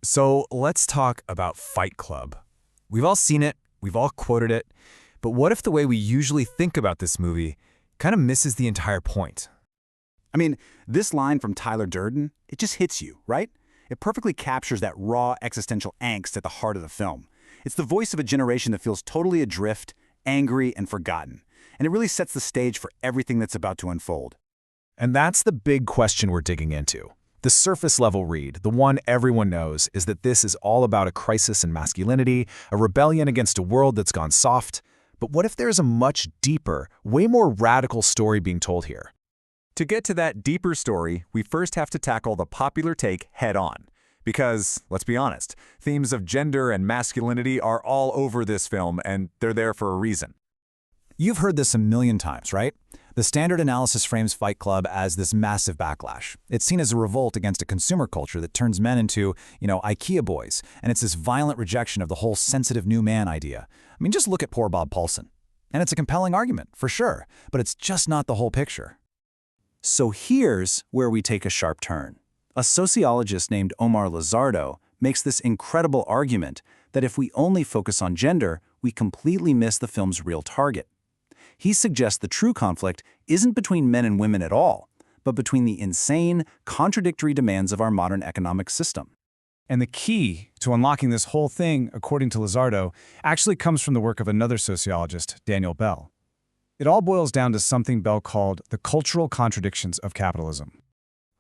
So let's talk about Fight Club. We've all seen it, we've all quoted it, but what if the way we usually think about this movie kind of misses the entire point? I mean, this line from Tyler Durden, it just hits you, right? It perfectly captures that raw existential angst at the heart of the film. It's the voice of a generation that feels totally adrift, angry, and forgotten. And it really sets the stage for everything that's about to unfold. And that's the big question we're digging into. The surface level read, the one everyone knows, is that this is all about a crisis in masculinity, a rebellion against a world that's gone soft. But what if there's a much deeper, way more radical story being told here? To get to that deeper story, we first have to tackle the popular take head-on. Because, let's be honest, themes of gender and masculinity are all over this film, and they're there for a reason. You've heard this a million times, right? The standard analysis frames Fight Club as this massive backlash. It's seen as a revolt against a consumer culture that turns men into, IKEA boys, and it's this violent rejection of the whole sensitive new man idea. I mean, just look at poor Bob Paulson. And it's a compelling argument, for sure, but it's just not the whole picture. So here's where we take a sharp turn. A sociologist named Omar Lizardo makes this incredible argument that if we only focus on gender, we completely miss the film's real target. He suggests the true conflict isn't between men and women at all, but between the insane, contradictory demands of our modern economic system. And the key to unlocking this whole thing, according to Lizardo, actually comes from the work of another sociologist, Daniel Bell. It all boils down to something Bell called the cultural contradictions of capitalism.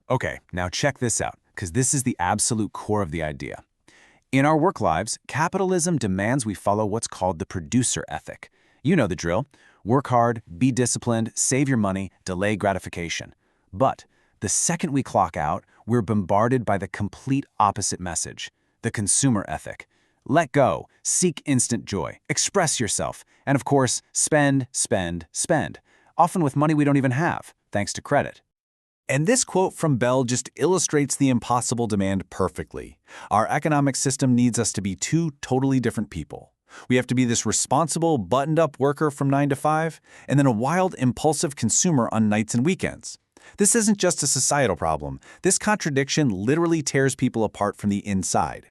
Okay, now check this out, because this is the absolute core of the idea. In our work lives, capitalism demands we follow what's called the producer ethic. You know the drill. Work hard, be disciplined, save your money, delay gratification. But the second we clock out, we're bombarded by the complete opposite message, the consumer ethic. Let go, seek instant joy, express yourself, and of course, spend, spend, spend, often with money we don't even have, thanks to credit. And this quote from Bell just illustrates the impossible demand perfectly. Our economic system needs us to be two totally different people. We have to be this responsible, buttoned-up worker from 9 to 5, and then a wild, impulsive consumer on nights and weekends. This isn't just a societal problem. This contradiction literally tears people apart from the inside.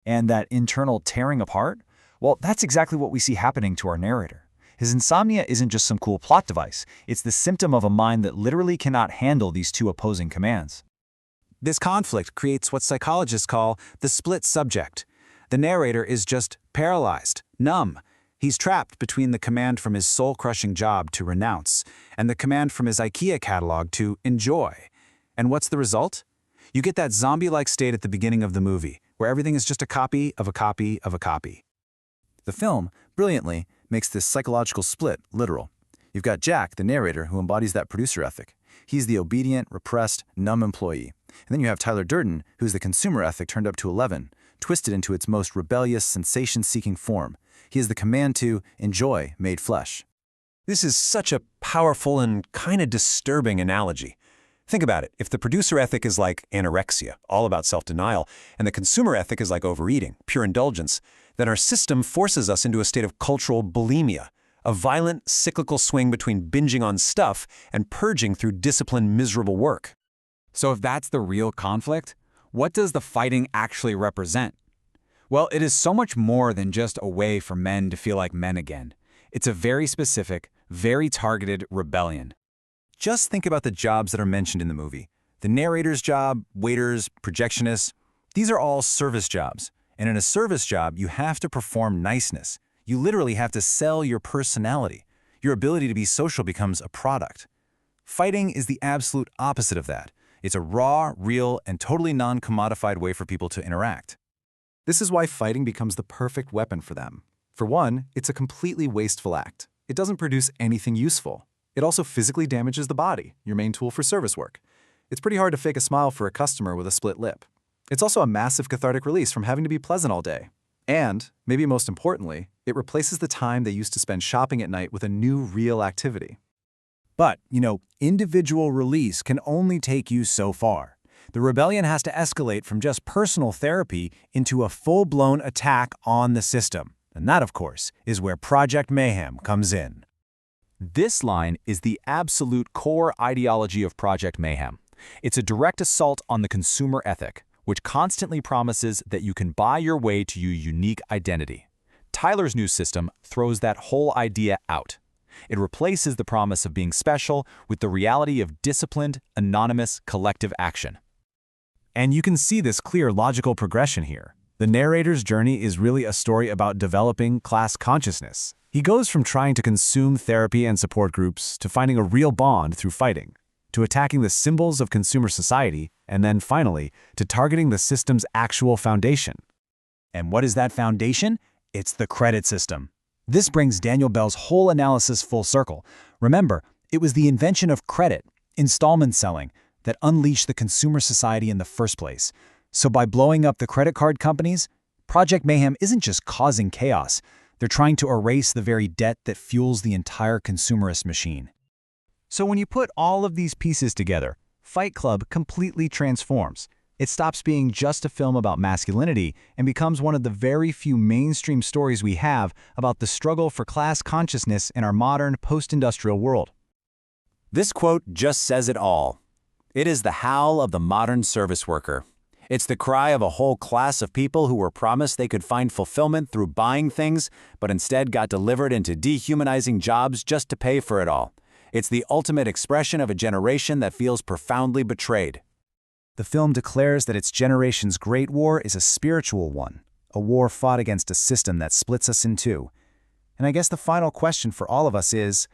And that internal tearing apart? Well, that's exactly what we see happening to our narrator. His insomnia isn't just some cool plot device. It's the symptom of a mind that literally cannot handle these two opposing commands. This conflict creates what psychologists call the split subject. The narrator is just paralyzed, numb. He's trapped between the command from his soul-crushing job to renounce and the command from his IKEA catalog to enjoy. And what's the result? You get that zombie-like state at the beginning of the movie, where everything is just a copy of a copy of a copy. The film, brilliantly, makes this psychological split literal. You've got Jack, the narrator, who embodies that producer ethic. He's the obedient, repressed, numb employee. And then you have Tyler Durden, who's the consumer ethic turned up to 11, twisted into its most rebellious, sensation-seeking form. He is the command to enjoy made flesh. This is such a powerful and kind of disturbing analogy. Think about it. If the producer ethic is like anorexia, all about self-denial, and the consumer ethic is like overeating, pure indulgence, then our system forces us into a state of cultural bulimia, a violent, cyclical swing between binging on stuff and purging through disciplined, miserable work. So if that's the real conflict, what does the fighting actually represent? Well, it is so much more than just a way for men to feel like men again. It's a very specific, very targeted rebellion. Just think about the jobs that are mentioned in the movie. The narrator's job, waiters, projectionists, these are all service jobs. And in a service job, you have to perform niceness. You literally have to sell your personality. Your ability to be social becomes a product. Fighting is the absolute opposite of that. It's a raw, real, and totally non-commodified way for people to interact. This is why fighting becomes the perfect weapon for them. For one, it's a completely wasteful act. It doesn't produce anything useful. It also physically damages the body, your main tool for service work. It's pretty hard to fake a smile for a customer with a split lip. It's also a massive cathartic release from having to be pleasant all day. And, maybe most importantly, it replaces the time they used to spend shopping at night with a new real activity. But, individual release can only take you so far. The rebellion has to escalate from just personal therapy into a full-blown attack on the system. And that, of course, is where Project Mayhem comes in. This line is the absolute core ideology of Project Mayhem. It's a direct assault on the consumer ethic. which constantly promises that you can buy your way to your unique identity. Tyler's new system throws that whole idea out. It replaces the promise of being special with the reality of disciplined, anonymous, collective action. And you can see this clear logical progression here. The narrator's journey is really a story about developing class consciousness. He goes from trying to consume therapy and support groups to finding a real bond through fighting, to attacking the symbols of consumer society, and then finally, to targeting the system's actual foundation. And what is that foundation? It's the credit system. This brings Daniel Bell's whole analysis full circle. Remember, it was the invention of credit, installment selling, that unleashed the consumer society in the first place. So by blowing up the credit card companies, Project Mayhem isn't just causing chaos. They're trying to erase the very debt that fuels the entire consumerist machine. So when you put all of these pieces together, Fight Club completely transforms. It stops being just a film about masculinity and becomes one of the very few mainstream stories we have about the struggle for class consciousness in our modern post-industrial world. This quote just says it all. It is the howl of the modern service worker. It's the cry of a whole class of people who were promised they could find fulfillment through buying things, but instead got delivered into dehumanizing jobs just to pay for it all. It's the ultimate expression of a generation that feels profoundly betrayed. The film declares that its generation's great war is a spiritual one, a war fought against a system that splits us in two. And I guess the final question for all of us is,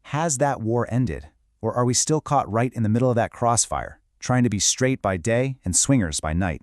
has that war ended? Or are we still caught right in the middle of that crossfire, trying to be straight by day and swingers by night?